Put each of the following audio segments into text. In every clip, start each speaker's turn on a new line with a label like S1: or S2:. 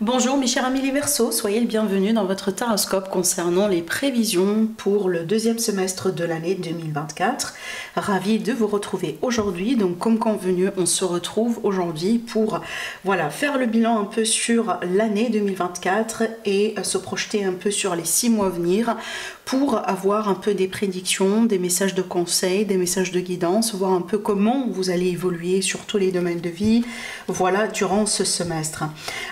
S1: Bonjour mes chers amis les Verseaux, soyez le bienvenu dans votre taroscope concernant les prévisions pour le deuxième semestre de l'année 2024. Ravi de vous retrouver aujourd'hui. Donc comme convenu, on se retrouve aujourd'hui pour faire le bilan un peu sur l'année 2024 et se projeter un peu sur les 6 mois à venir pour avoir un peu des prédictions, des messages de conseil, des messages de guidance, voir un peu comment vous allez évoluer sur tous les domaines de vie, durant ce semestre.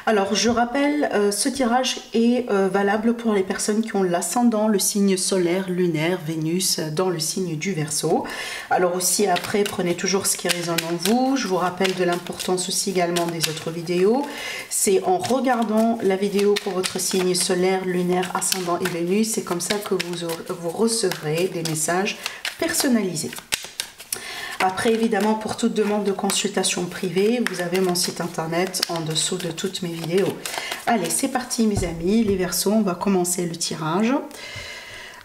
S1: Alors je rappelle, ce tirage est valable pour les personnes qui ont l'ascendant, le signe solaire, lunaire, Vénus dans le signe du Verseau. Alors aussi après, prenez toujours ce qui résonne en vous. Je vous rappelle de l'importance aussi également des autres vidéos. C'est en regardant la vidéo pour votre signe solaire, lunaire, ascendant et Vénus, c'est comme ça que vous recevrez des messages personnalisés. Après, évidemment, pour toute demande de consultation privée, vous avez mon site internet en dessous de toutes mes vidéos. Allez, c'est parti mes amis, les Verseaux, on va commencer le tirage.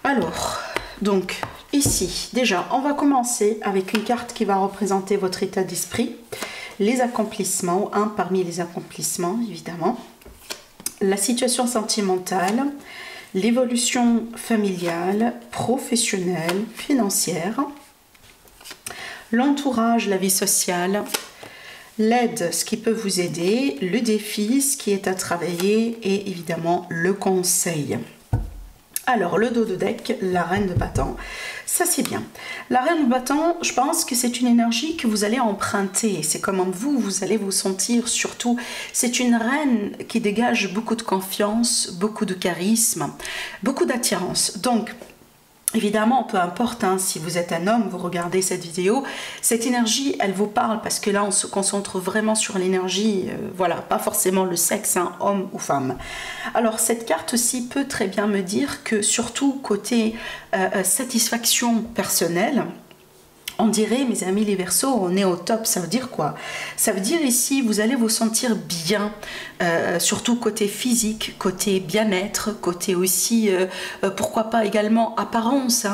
S1: Alors, donc, ici, déjà, on va commencer avec une carte qui va représenter votre état d'esprit, les accomplissements, parmi les accomplissements, évidemment, la situation sentimentale, l'évolution familiale, professionnelle, financière, l'entourage, la vie sociale, l'aide, ce qui peut vous aider, le défi, ce qui est à travailler et évidemment le conseil. Alors le dos de deck, la reine de bâton, ça c'est bien. La reine de bâton, je pense que c'est une énergie que vous allez emprunter. C'est comment vous allez vous sentir surtout. C'est une reine qui dégage beaucoup de confiance, beaucoup de charisme, beaucoup d'attirance. Donc, évidemment, peu importe, si vous êtes un homme, vous regardez cette vidéo, cette énergie, elle vous parle parce que là, on se concentre vraiment sur l'énergie, pas forcément le sexe, homme ou femme. Alors, cette carte aussi peut très bien me dire que surtout côté satisfaction personnelle, on dirait, mes amis les Verseaux, on est au top. Ça veut dire quoi? Ça veut dire ici, vous allez vous sentir bien, surtout côté physique, côté bien-être, côté aussi, pourquoi pas également apparence,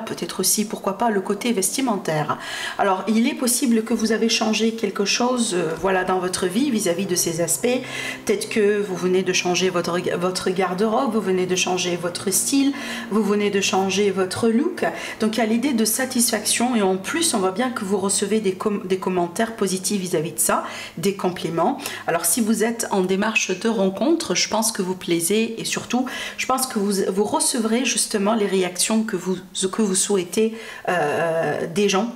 S1: peut-être aussi, pourquoi pas, le côté vestimentaire. Alors, il est possible que vous avez changé quelque chose, dans votre vie vis-à-vis de ces aspects. Peut-être que vous venez de changer votre garde-robe, vous venez de changer votre style, vous venez de changer votre look. Donc, il y a l'idée de satisfaction et en plus, on voit bien que vous recevez des commentaires positifs vis-à-vis de ça, des compliments. Alors, si vous êtes en démarche de rencontre, je pense que vous plaisez et surtout, je pense que vous recevrez justement les réactions que vous souhaitez des gens,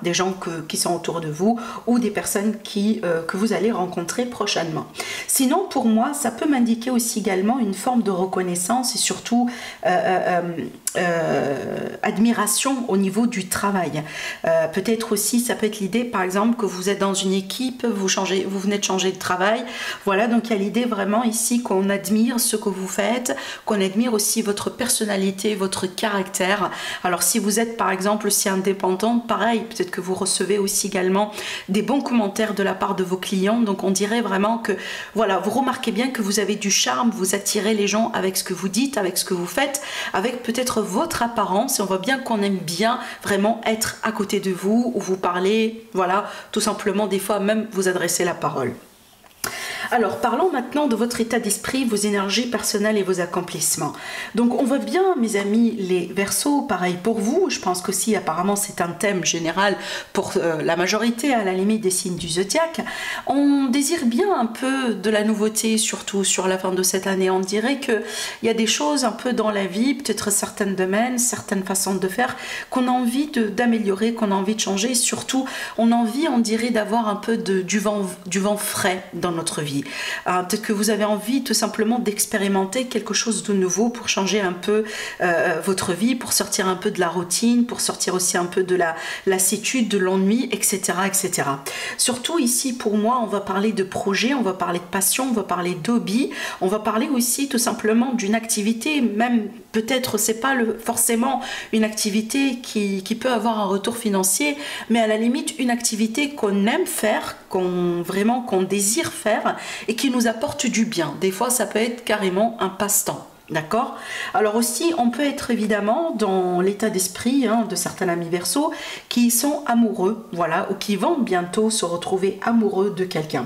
S1: des gens qui sont autour de vous ou des personnes que vous allez rencontrer prochainement. Sinon, pour moi, ça peut m'indiquer aussi également une forme de reconnaissance et surtout admiration au niveau du travail. Peut-être aussi, ça peut être l'idée, par exemple, que vous êtes dans une équipe, vous venez de changer de travail. Voilà, donc il y a l'idée vraiment ici qu'on admire ce que vous faites, qu'on admire aussi votre personnalité, votre caractère. Alors si vous êtes par exemple aussi indépendant, pareil, peut-être que vous recevez aussi également des bons commentaires de la part de vos clients. Donc on dirait vraiment que, vous remarquez bien que vous avez du charme, vous attirez les gens avec ce que vous dites, avec ce que vous faites, avec peut-être votre apparence. Et on voit bien qu'on aime bien vraiment être à côté de vous, ou vous parlez, tout simplement des fois même vous adresser la parole. Alors, parlons maintenant de votre état d'esprit, vos énergies personnelles et vos accomplissements. Donc, on voit bien, mes amis, les Verseaux, pareil pour vous. Je pense qu'aussi, apparemment, c'est un thème général pour la majorité, à la limite, des signes du zodiaque. On désire bien un peu de la nouveauté, surtout sur la fin de cette année. On dirait qu'il y a des choses un peu dans la vie, peut-être certains domaines, certaines façons de faire, qu'on a envie d'améliorer, qu'on a envie de changer. Surtout, on a envie, on dirait, d'avoir un peu du vent frais dans notre vie. Peut-être que vous avez envie tout simplement d'expérimenter quelque chose de nouveau pour changer un peu votre vie, pour sortir un peu de la routine, pour sortir aussi un peu de la lassitude, de l'ennui, etc., etc. Surtout ici, pour moi, on va parler de projet, on va parler de passion, on va parler d'hobby, on va parler aussi tout simplement d'une activité, même peut-être c'est pas forcément une activité qui peut avoir un retour financier, mais à la limite une activité qu'on aime faire, qu'on désire faire et qui nous apporte du bien. Des fois, ça peut être carrément un passe-temps. D'accord? Alors aussi, on peut être évidemment dans l'état d'esprit de certains amis Verseau qui sont amoureux, voilà, ou qui vont bientôt se retrouver amoureux de quelqu'un.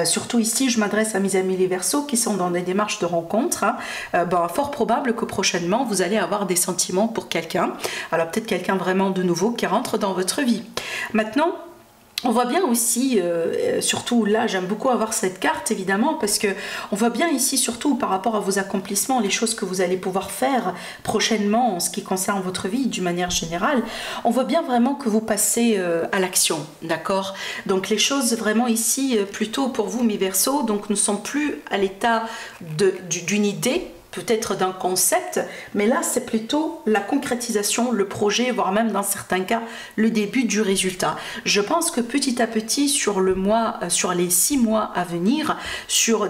S1: Surtout ici, je m'adresse à mes amis les Verseaux qui sont dans des démarches de rencontre. Fort probable que prochainement, vous allez avoir des sentiments pour quelqu'un. Alors peut-être quelqu'un vraiment de nouveau qui rentre dans votre vie. Maintenant, on voit bien aussi, surtout là, j'aime beaucoup avoir cette carte évidemment parce que on voit bien ici surtout par rapport à vos accomplissements, les choses que vous allez pouvoir faire prochainement en ce qui concerne votre vie d'une manière générale. On voit bien vraiment que vous passez à l'action, d'accord? Donc les choses vraiment ici, plutôt pour vous mes Verseaux, donc ne sont plus à l'état d'une idée, peut-être d'un concept, mais là c'est plutôt la concrétisation, le projet, voire même dans certains cas le début du résultat. Je pense que petit à petit sur les 6 mois à venir,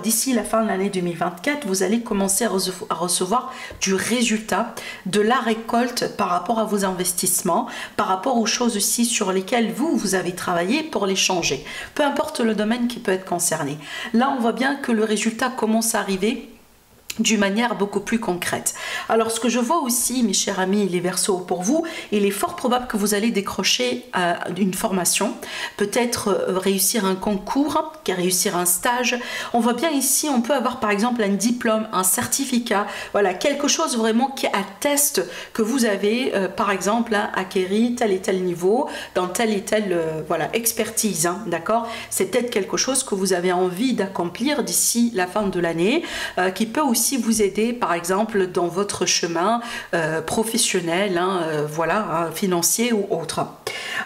S1: d'ici la fin de l'année 2024, vous allez commencer à recevoir du résultat, de la récolte par rapport à vos investissements, par rapport aux choses aussi sur lesquelles vous avez travaillé pour les changer. Peu importe le domaine qui peut être concerné. Là on voit bien que le résultat commence à arriver d'une manière beaucoup plus concrète. Alors ce que je vois aussi, mes chers amis les Verseaux, pour vous, il est fort probable que vous allez décrocher une formation, peut-être réussir un concours, réussir un stage. On voit bien ici, on peut avoir par exemple un diplôme, un certificat, voilà, quelque chose vraiment qui atteste que vous avez par exemple acquéri tel et tel niveau, dans telle et telle voilà, expertise, d'accord? C'est peut-être quelque chose que vous avez envie d'accomplir d'ici la fin de l'année, qui peut aussi vous aider par exemple dans votre chemin professionnel, voilà, financier ou autre.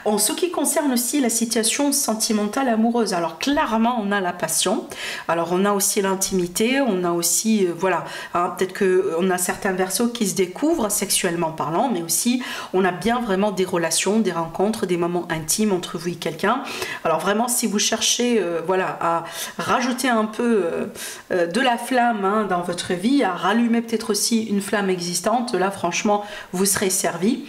S1: En ce qui concerne aussi la situation sentimentale amoureuse, alors clairement on a la passion, alors on a aussi l'intimité, on a aussi voilà, peut-être que on a certains Verseaux qui se découvrent sexuellement parlant, mais aussi on a bien vraiment des relations, des rencontres, des moments intimes entre vous et quelqu'un. Alors vraiment si vous cherchez voilà, à rajouter un peu de la flamme dans votre vie, à rallumer peut-être aussi une flamme existante, là franchement vous serez servi.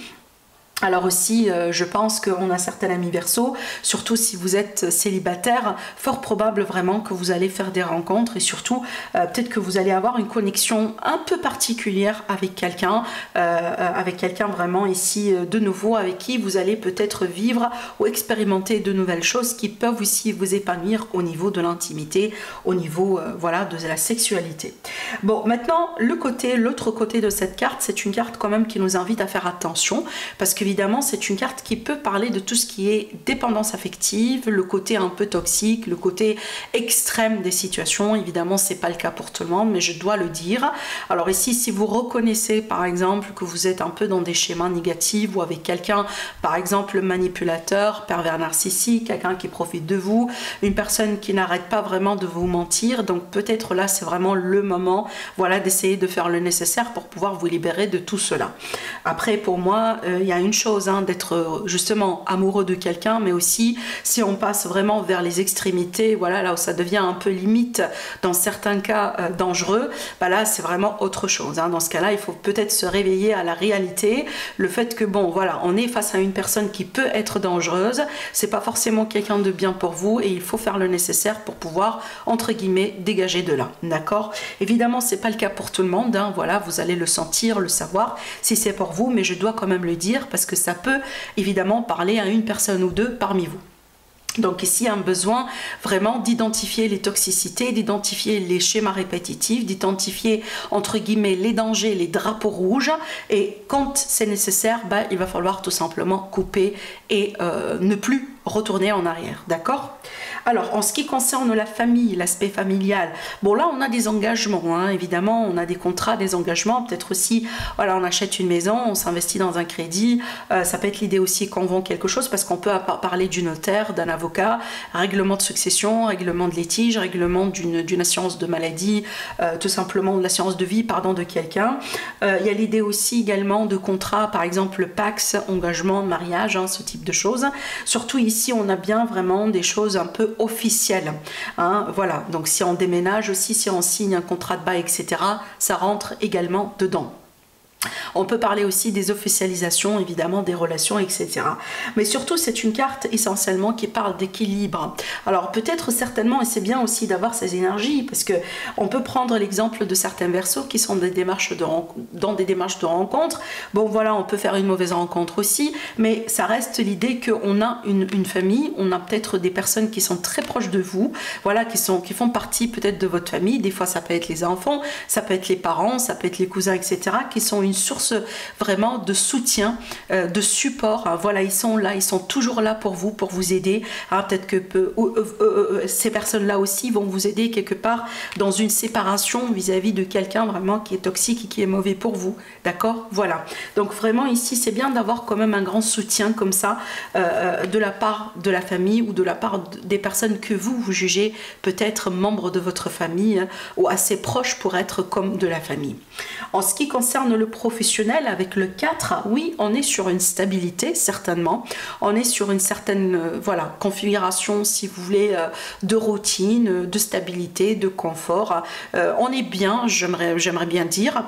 S1: Alors aussi, je pense qu'on a certains amis Verseaux, surtout si vous êtes célibataire, fort probable vraiment que vous allez faire des rencontres et surtout peut-être que vous allez avoir une connexion un peu particulière avec quelqu'un vraiment ici de nouveau, avec qui vous allez peut-être vivre ou expérimenter de nouvelles choses qui peuvent aussi vous épanouir au niveau de l'intimité, au niveau voilà, de la sexualité. Bon, maintenant l'autre côté de cette carte, c'est une carte quand même qui nous invite à faire attention parce que évidemment, c'est une carte qui peut parler de tout ce qui est dépendance affective, le côté un peu toxique, le côté extrême des situations. Évidemment, c'est pas le cas pour tout le monde, mais je dois le dire. Alors ici, si vous reconnaissez par exemple que vous êtes un peu dans des schémas négatifs ou avec quelqu'un, par exemple manipulateur, pervers narcissique, quelqu'un qui profite de vous, une personne qui n'arrête pas vraiment de vous mentir, donc peut-être là, c'est vraiment le moment, voilà, d'essayer de faire le nécessaire pour pouvoir vous libérer de tout cela. Après, pour moi, il y a une chose d'être justement amoureux de quelqu'un, mais aussi si on passe vraiment vers les extrémités, voilà, là où ça devient un peu limite, dans certains cas dangereux, bah là c'est vraiment autre chose. Dans ce cas-là, il faut peut-être se réveiller à la réalité, le fait que bon, voilà, on est face à une personne qui peut être dangereuse, c'est pas forcément quelqu'un de bien pour vous et il faut faire le nécessaire pour pouvoir entre guillemets dégager de là, d'accord? Évidemment, c'est pas le cas pour tout le monde, voilà, vous allez le sentir, le savoir si c'est pour vous, mais je dois quand même le dire parce que ça peut évidemment parler à une personne ou deux parmi vous. Donc ici, il y a un besoin vraiment d'identifier les toxicités, d'identifier les schémas répétitifs, d'identifier entre guillemets les dangers, les drapeaux rouges. Et quand c'est nécessaire, il va falloir tout simplement couper et ne plus retourner en arrière, d'accord? Alors, en ce qui concerne la famille, l'aspect familial, bon là, on a des engagements, évidemment, on a des contrats, des engagements, peut-être aussi, voilà, on achète une maison, on s'investit dans un crédit, ça peut être l'idée aussi qu'on vend quelque chose, parce qu'on peut parler du notaire, d'un avocat, règlement de succession, règlement de litige, règlement d'une assurance de maladie, tout simplement de l'assurance de vie, pardon, de quelqu'un. Il y a l'idée aussi également de contrat, par exemple, le Pacs, engagement, mariage, ce type de choses. Surtout ici, on a bien vraiment des choses un peu officielles. Voilà, donc si on déménage aussi, si on signe un contrat de bail, etc., ça rentre également dedans. On peut parler aussi des officialisations, évidemment, des relations, etc. Mais surtout, c'est une carte essentiellement qui parle d'équilibre. Alors peut-être certainement, et c'est bien aussi d'avoir ces énergies, parce que on peut prendre l'exemple de certains Verseaux qui sont dans des démarches de rencontre. Bon voilà, on peut faire une mauvaise rencontre aussi, mais ça reste l'idée qu'on a une famille, on a peut-être des personnes qui sont très proches de vous, voilà, qui font partie peut-être de votre famille. Des fois, ça peut être les enfants, ça peut être les parents, ça peut être les cousins, etc., qui sont une source vraiment de soutien, de support, hein. Voilà, ils sont là, ils sont toujours là pour vous aider, hein. Peut-être que ces personnes-là aussi vont vous aider quelque part dans une séparation vis-à-vis de quelqu'un vraiment qui est toxique et qui est mauvais pour vous, d'accord? Voilà, donc vraiment ici, c'est bien d'avoir quand même un grand soutien comme ça, de la part de la famille ou de la part des personnes que vous jugez peut-être membres de votre famille, hein, ou assez proches pour être comme de la famille. En ce qui concerne le professionnel, avec le 4, oui, on est sur une stabilité, certainement. On est sur une certaine voilà, configuration, si vous voulez, de routine, de stabilité, de confort. On est bien, j'aimerais bien dire.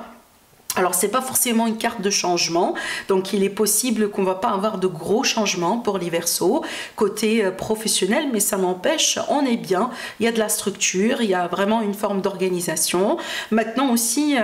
S1: Alors, c'est pas forcément une carte de changement, donc il est possible qu'on va pas avoir de gros changements pour les Verseaux côté professionnel, mais ça n'empêche, on est bien, il y a de la structure, il y a vraiment une forme d'organisation. Maintenant aussi,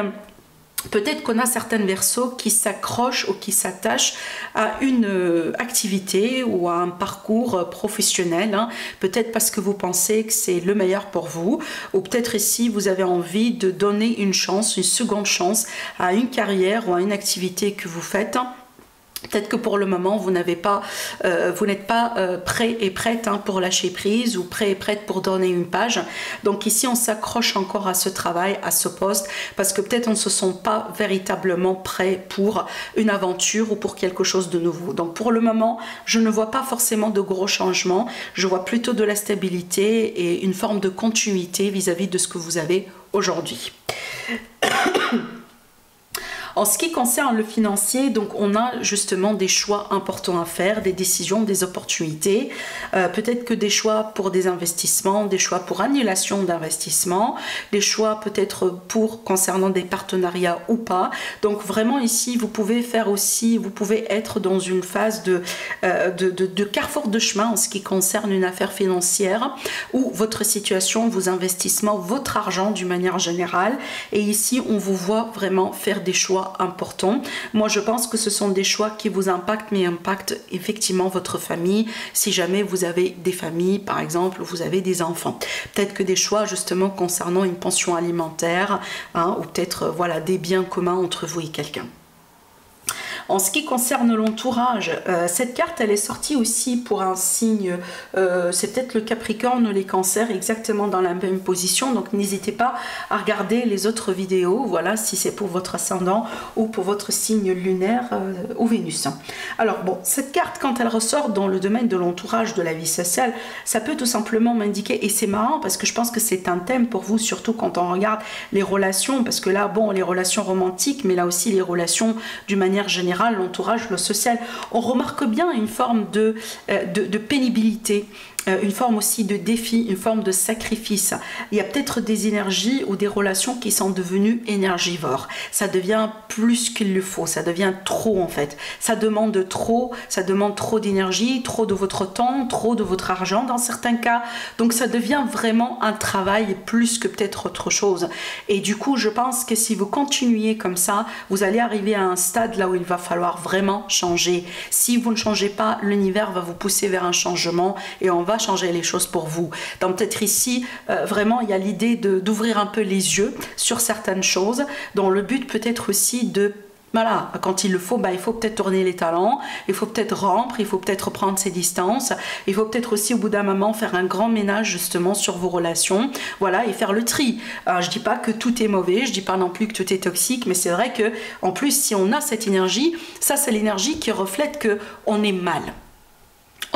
S1: peut-être qu'on a certaines Verseaux qui s'accrochent ou qui s'attachent à une activité ou à un parcours professionnel, hein. Peut-être parce que vous pensez que c'est le meilleur pour vous, ou peut-être ici vous avez envie de donner une chance, une seconde chance à une carrière ou à une activité que vous faites. Peut-être que pour le moment, vous n'êtes pas prêt et prête, hein, pour lâcher prise, ou prêt et prête pour donner une page. Donc ici, on s'accroche encore à ce travail, à ce poste, parce que peut-être on ne se sent pas véritablement prêt pour une aventure ou pour quelque chose de nouveau. Donc pour le moment, je ne vois pas forcément de gros changements. Je vois plutôt de la stabilité et une forme de continuité vis-à-vis de ce que vous avez aujourd'hui. En ce qui concerne le financier, donc on a justement des choix importants à faire, des décisions, des opportunités, peut-être que des choix pour des investissements, des choix pour annulation d'investissements, des choix peut-être pour concernant des partenariats ou pas. Donc vraiment ici, vous pouvez faire aussi, vous pouvez être dans une phase de carrefour de chemin en ce qui concerne une affaire financière, ou votre situation, vos investissements, votre argent d'une manière générale. Et ici, on vous voit vraiment faire des choix importants. Moi, je pense que ce sont des choix qui vous impactent, mais impactent effectivement votre famille. Si jamais vous avez des familles, par exemple, vous avez des enfants. Peut-être que des choix justement concernant une pension alimentaire, hein, ou peut-être voilà, des biens communs entre vous et quelqu'un. En ce qui concerne l'entourage, cette carte, elle est sortie aussi pour un signe, c'est peut-être le Capricorne ou les Cancers, exactement dans la même position. Donc n'hésitez pas à regarder les autres vidéos, voilà, si c'est pour votre ascendant ou pour votre signe lunaire ou Vénus. Alors bon, cette carte, quand elle ressort dans le domaine de l'entourage, de la vie sociale, ça peut tout simplement m'indiquer, et c'est marrant parce que je pense que c'est un thème pour vous, surtout quand on regarde les relations, parce que là, bon, les relations romantiques, mais là aussi les relations d'une manière générale, l'entourage, le social, on remarque bien une forme de pénibilité, une forme aussi de défi, une forme de sacrifice. Il y a peut-être des énergies ou des relations qui sont devenues énergivores. Ça devient plus qu'il le faut, ça devient trop en fait. Ça demande trop d'énergie, trop de votre temps, trop de votre argent dans certains cas. Donc ça devient vraiment un travail plus que peut-être autre chose. Et du coup, je pense que si vous continuez comme ça, vous allez arriver à un stade là où il va falloir vraiment changer. Si vous ne changez pas, l'univers va vous pousser vers un changement et on va changer les choses pour vous. Donc peut-être ici, vraiment, il y a l'idée d'ouvrir un peu les yeux sur certaines choses, dont le but peut être aussi de, voilà, quand il le faut, il faut peut-être tourner les talons, il faut peut-être rompre, il faut peut-être prendre ses distances, il faut peut-être aussi au bout d'un moment faire un grand ménage justement sur vos relations, voilà, et faire le tri. Alors, je dis pas que tout est mauvais, je dis pas non plus que tout est toxique, mais c'est vrai que en plus, si on a cette énergie, ça c'est l'énergie qui reflète que on est mal.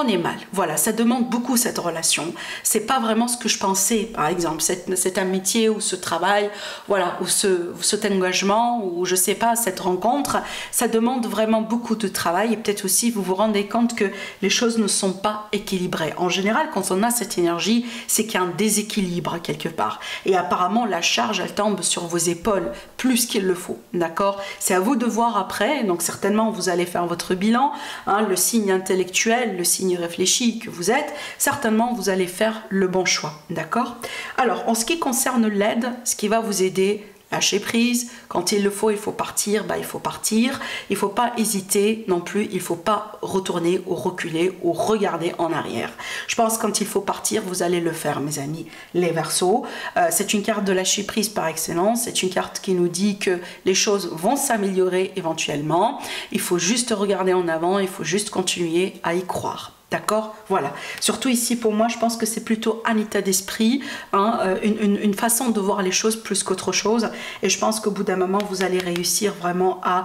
S1: on est mal. Voilà, ça demande beaucoup cette relation. C'est pas vraiment ce que je pensais, par exemple, cet amitié ou ce travail, voilà, ou cet engagement, ou je sais pas, cette rencontre, ça demande vraiment beaucoup de travail et peut-être aussi vous vous rendez compte que les choses ne sont pas équilibrées. En général, quand on a cette énergie, c'est qu'il y a un déséquilibre quelque part. Et apparemment, la charge, elle tombe sur vos épaules plus qu'il le faut, d'accord? C'est à vous de voir après, donc certainement vous allez faire votre bilan, hein, le signe intellectuel, le signe réfléchi que vous êtes, certainement vous allez faire le bon choix, d'accord? Alors, en ce qui concerne l'aide, ce qui va vous aider, lâcher prise, quand il le faut, il faut partir, bah, il faut partir, il ne faut pas hésiter non plus, il ne faut pas retourner ou reculer ou regarder en arrière. Je pense que quand il faut partir, vous allez le faire, mes amis, les Verseaux. C'est une carte de lâcher prise par excellence, c'est une carte qui nous dit que les choses vont s'améliorer éventuellement, il faut juste regarder en avant, il faut juste continuer à y croire. D'accord? Voilà. Surtout ici, pour moi, je pense que c'est plutôt un état d'esprit, hein, une façon de voir les choses plus qu'autre chose. Et je pense qu'au bout d'un moment, vous allez réussir vraiment à,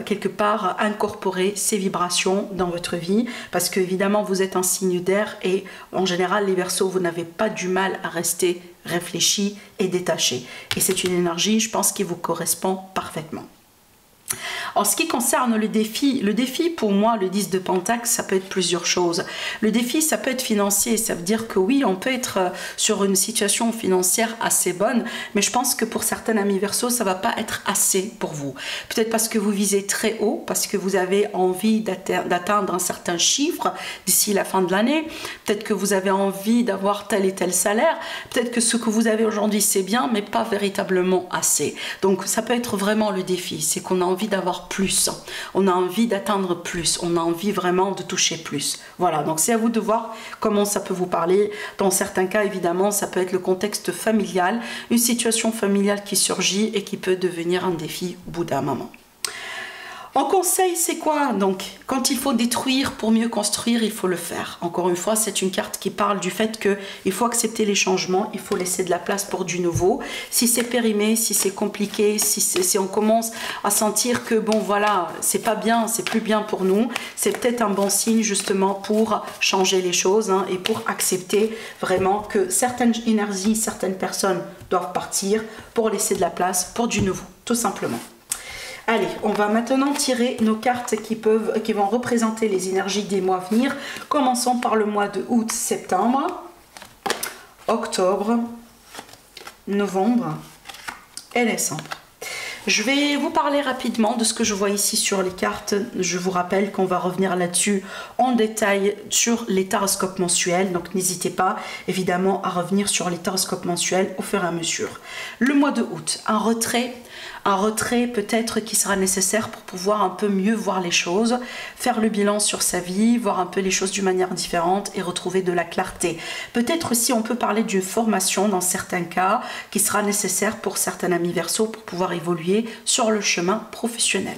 S1: quelque part, incorporer ces vibrations dans votre vie. Parce qu'évidemment, vous êtes un signe d'air et en général, les Verseaux, vous n'avez pas du mal à rester réfléchi et détaché. Et c'est une énergie, je pense, qui vous correspond parfaitement. En ce qui concerne le défi pour moi, le 10 de Pentacle, ça peut être plusieurs choses. Le défi, ça peut être financier, ça veut dire que oui, on peut être sur une situation financière assez bonne, mais je pense que pour certains amis Verseaux, ça va pas être assez pour vous. Peut-être parce que vous visez très haut, parce que vous avez envie d'atteindre un certain chiffre d'ici la fin de l'année, peut-être que vous avez envie d'avoir tel et tel salaire, peut-être que ce que vous avez aujourd'hui, c'est bien, mais pas véritablement assez. Donc ça peut être vraiment le défi, c'est qu'on a envie d'avoir plus, on a envie d'atteindre plus, on a envie vraiment de toucher plus. Voilà, donc c'est à vous de voir comment ça peut vous parler. Dans certains cas, évidemment, ça peut être le contexte familial, une situation familiale qui surgit et qui peut devenir un défi au bout d'un moment. En conseil, c'est quoi? Donc, quand il faut détruire pour mieux construire, il faut le faire. Encore une fois, c'est une carte qui parle du fait qu'il faut accepter les changements, il faut laisser de la place pour du nouveau. Si c'est périmé, si c'est compliqué, si on commence à sentir que, bon, voilà, c'est pas bien, c'est plus bien pour nous, c'est peut-être un bon signe justement pour changer les choses, hein, et pour accepter vraiment que certaines énergies, certaines personnes doivent partir pour laisser de la place pour du nouveau, tout simplement. Allez, on va maintenant tirer nos cartes qui vont représenter les énergies des mois à venir. Commençons par le mois de août, septembre, octobre, novembre et décembre. Je vais vous parler rapidement de ce que je vois ici sur les cartes. Je vous rappelle qu'on va revenir là-dessus en détail sur les taroscopes mensuels. Donc n'hésitez pas évidemment à revenir sur les taroscopes mensuels au fur et à mesure. Le mois de août, un retrait peut-être qui sera nécessaire pour pouvoir un peu mieux voir les choses, faire le bilan sur sa vie, voir un peu les choses d'une manière différente et retrouver de la clarté. Peut-être aussi on peut parler d'une formation dans certains cas qui sera nécessaire pour certains amis Verseaux pour pouvoir évoluer sur le chemin professionnel.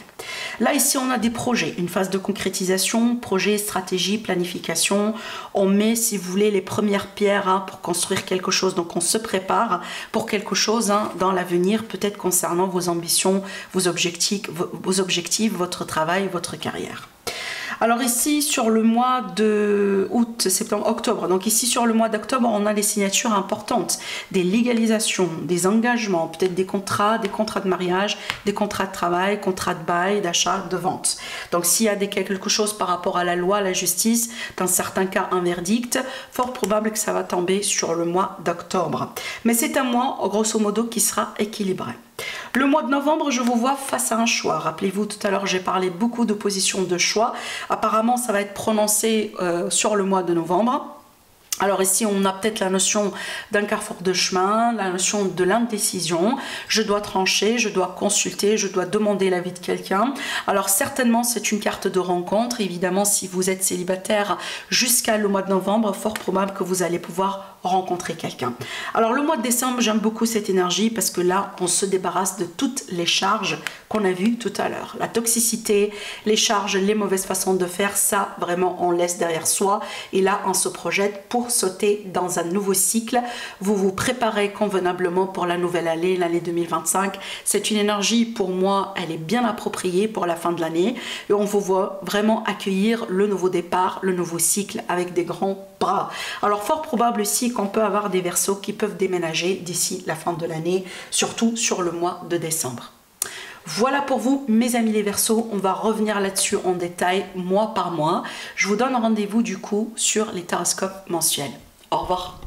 S1: Là ici on a des projets, une phase de concrétisation, projet, stratégie, planification. On met si vous voulez les premières pierres, hein, pour construire quelque chose. Donc on se prépare pour quelque chose, hein, dans l'avenir, peut-être concernant vos ambitions, vos objectifs, votre travail, votre carrière. Alors ici sur le mois de août, septembre, octobre, donc ici sur le mois d'octobre on a des signatures importantes, des légalisations, des engagements, peut-être des contrats de mariage, des contrats de travail, contrats de bail, d'achat, de vente. Donc s'il y a quelque chose par rapport à la loi, la justice, dans certains cas un verdict, fort probable que ça va tomber sur le mois d'octobre. Mais c'est un mois grosso modo qui sera équilibré. Le mois de novembre, je vous vois face à un choix. Rappelez-vous, tout à l'heure, j'ai parlé beaucoup d'opposition de choix. Apparemment, ça va être prononcé sur le mois de novembre. Alors ici, on a peut-être la notion d'un carrefour de chemin, la notion de l'indécision. Je dois trancher, je dois consulter, je dois demander l'avis de quelqu'un. Alors certainement, c'est une carte de rencontre. Évidemment, si vous êtes célibataire jusqu'à le mois de novembre, fort probable que vous allez pouvoir rencontrer quelqu'un. Alors le mois de décembre, j'aime beaucoup cette énergie parce que là, on se débarrasse de toutes les charges qu'on a vu tout à l'heure. La toxicité, les charges, les mauvaises façons de faire, ça vraiment on laisse derrière soi. Et là on se projette pour sauter dans un nouveau cycle. Vous vous préparez convenablement pour la nouvelle année, l'année 2025. C'est une énergie pour moi, elle est bien appropriée pour la fin de l'année. Et on vous voit vraiment accueillir le nouveau départ, le nouveau cycle avec des grands bras. Alors fort probable aussi qu'on peut avoir des Verseaux qui peuvent déménager d'ici la fin de l'année, surtout sur le mois de décembre. Voilà pour vous mes amis les Verseaux, on va revenir là-dessus en détail mois par mois. Je vous donne rendez-vous du coup sur les taroscopes mensuels. Au revoir.